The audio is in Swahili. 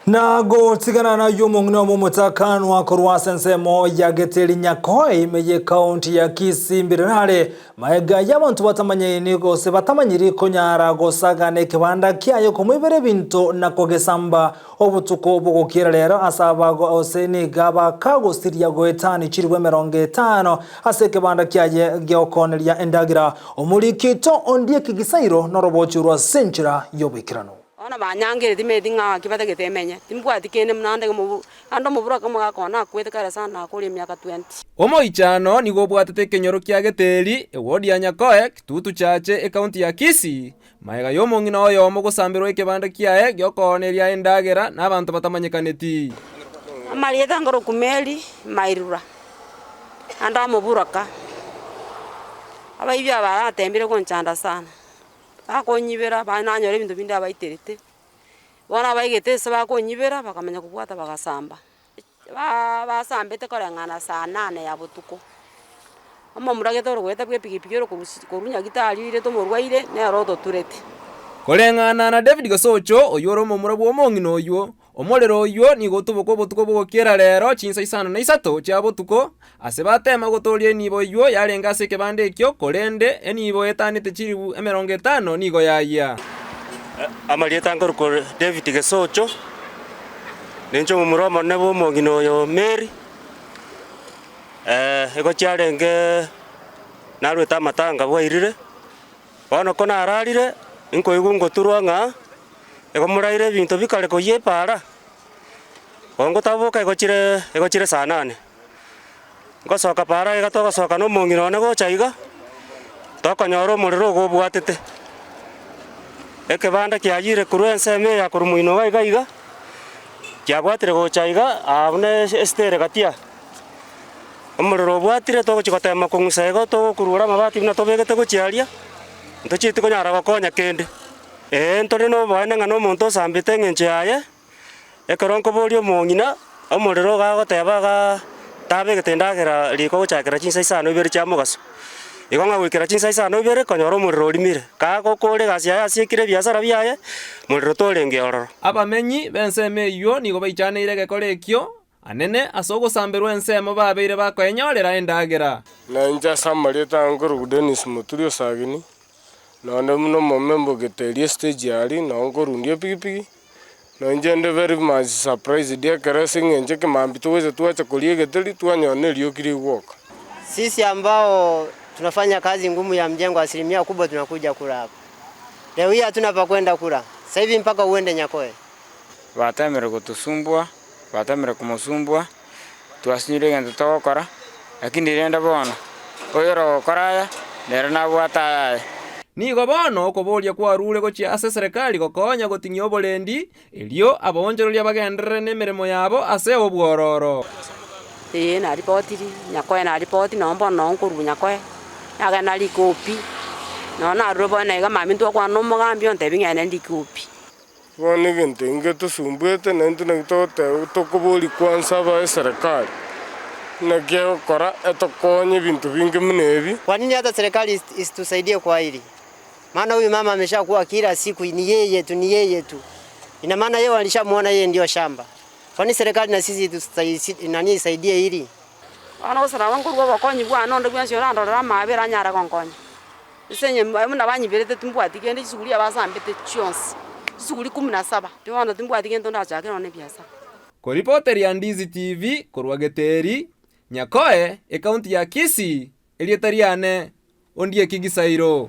Na gutigana na yumungno mumutakano wa kurwasa nsemo ya Geteri Nyakoi meye kaunti ya Kisii mbirare maega y'abantu batamanye nigo se batamanyiri konyara gosagane kibanda kyayo kumwibere bintu na kogesamba obutuko bugukira rero asabago oseni gaba kagosiria goetani chirwe 50 ase kibanda kyaye gyokoneria endagira omurikito ondie kigisairo norobochurwa senchira yobikirano ona banyangire timedinga kibata getemenye timbwati kene mnande mu ando mubura kama akona kwete kare sana akuri myaka 20 omoichano nigo bwatete kenyoro kya Geteri ewodi ya Nyakoi kitutu chache ekaunti ya Kisii maega yomongina oyo omo gusambirwa ekebanda kyae gyokoneria endagera n'abantu batamanyekaneti amalieta ngoro kumeli mairura anda muburaka abaibya baratembire konchanda sana akonyibera bananyore ibintu bindi abaiterete bona baigete se bakonyibera bakamenya kubwata bagasamba basambete korengana saa 8 ya butuko amo muragete rweta bwe pikipiki ro kurunya gitari ile to murwaire ne rodo turete korengana na David Gasocho oyoro momura bwo mongino oyo omorero oyo ni gotuboko butuko bugokera rero chinsa 3 cha butuko ase batema gotorie nibo yo yarenga se kebande ekyo korende enibo etanite chiribu 50 nigo yaya amalieta ngoro David Gasocho nenjo momura monne bwo mongino oyo Mary ego charenge narweta matanga bwairire bono kona ararire inko igungo turwanga ego muraire bintu bikare ko yepara ongo taboka ego chire saa 8 ngosoka para ega togosoka no mongino ne go chaiga tokonyoro muriro go bwatete ekebanda kyagire kurwenseme ya kurumuino waiga kyabwatire go chaiga abune estere gatia omuriro bwatire togochikotema kongusego to kurura mabati bina tobegete gochiaria ntochite konyara gokonya kende ntore no bana ngano muntu sambite ngenche yaye ekoronko borio mongina omuriro gagotebaga tabegete ndagera liko gochakera chinsa 2 cha mugaso igonga gwikera chinsa 2 konyora omuriro orimire kago kore gasi yaye asikire biasara biaye muriro torenge ororo abamenyi benseme iyo nigo baichaneire gekore ekyo anene asogo sambirwa ensemo babeire bakoenyorera endagera nanja samarieta ngoro Dennis Muturio sagini none muno momembo Geteri stage yali nongorundia pikipiki nonjende very much surprise dia kerasing nje kemambi tuweze tuacha kulie Geteri tuanyone liokiri woka. Sisi ambao tunafanya kazi ngumu ya mjengo 100% tunakuja kula hapa. Leo hii hatuna pa kwenda kula. Sasa hivi mpaka uende Nyakoi. Batamere kutusumbua, batamere kumusumbua. Tuasinyire ngende tokora. Lakini renda bono. Oyoro koraya nera na bwata nigo bono koboria kwa rule gochia ase serikali gokonya gotingia oborendi elio abonjeroria bagendere nemeremo yabo ase obwororo na ripoti Nyakoi na ripoti nombo nonkoru Nyakoi yaga na likopi na robo na iga mami ntwa kwa no mugambi onte bingene ndikopi bone gente ngeto sumbuete nento ntote tokobori kwanza ba serikali na geo kora etokonye bintu bingi mnebi. Kwa nini hata serikali isitusaidie kwa hili? Maana huyu mama ameshakuwa kila siku ni yeye tu. Ina maana yeye alishamuona yeye ndio shamba. Kwa nini serikali na sisi nani isaidie hili? Ana usara wangu rwo bakonyi bwa nondo bwa shora ndo ramabera nyara konkonyi. Isenye muna banyibirete tumbwati kende suguri abasambite chionsi. Suguri 17. Tiwana tumbwati kende ndo achake none biasa. Ko reporter ya Ndizi TV korwa Geteri Nyakoi ekaunti ya Kisii elietariane ondie kigisairo.